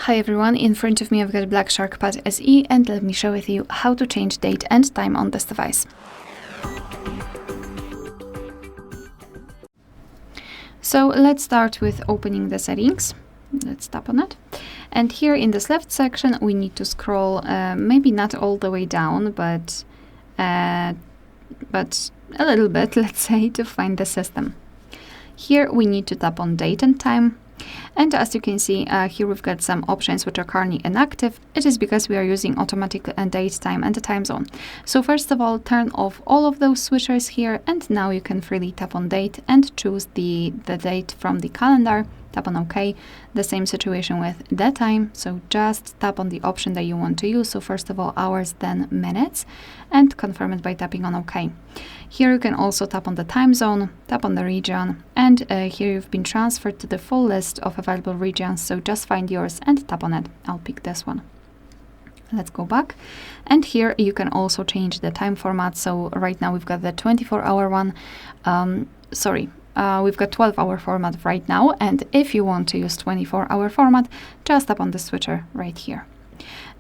Hi everyone, in front of me I've got Black Shark Pad SE and let me share with you how to change date and time on this device. So let's start with opening the settings. Let's tap on it. And here in this left section we need to scroll maybe not all the way down, but a little bit, let's say, to find the system. Here we need to tap on date and time. And as you can see, here we've got some options which are currently inactive. It is because we are using automatic date, time and the time zone. So first of all, turn off all of those switchers here, and now you can freely tap on date and choose the date from the calendar. Tap on OK. The same situation with the time, so just tap on the option that you want to use. So first of all, hours, then minutes, and confirm it by tapping on OK. Here you can also tap on the time zone, tap on the region, and here you've been transferred to the full list of available regions, so just find yours and tap on it. I'll pick this one. Let's go back, and here you can also change the time format. So right now we've got the 24-hour one, we've got 12-hour format right now, and if you want to use 24-hour format, just tap on the switcher right here.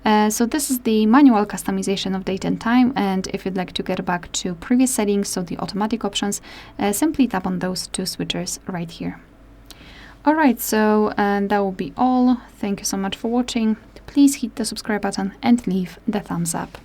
So this is the manual customization of date and time, and if you'd like to get back to previous settings, so the automatic options, simply tap on those two switchers right here. Alright, so that will be all. Thank you so much for watching. Please hit the subscribe button and leave the thumbs up.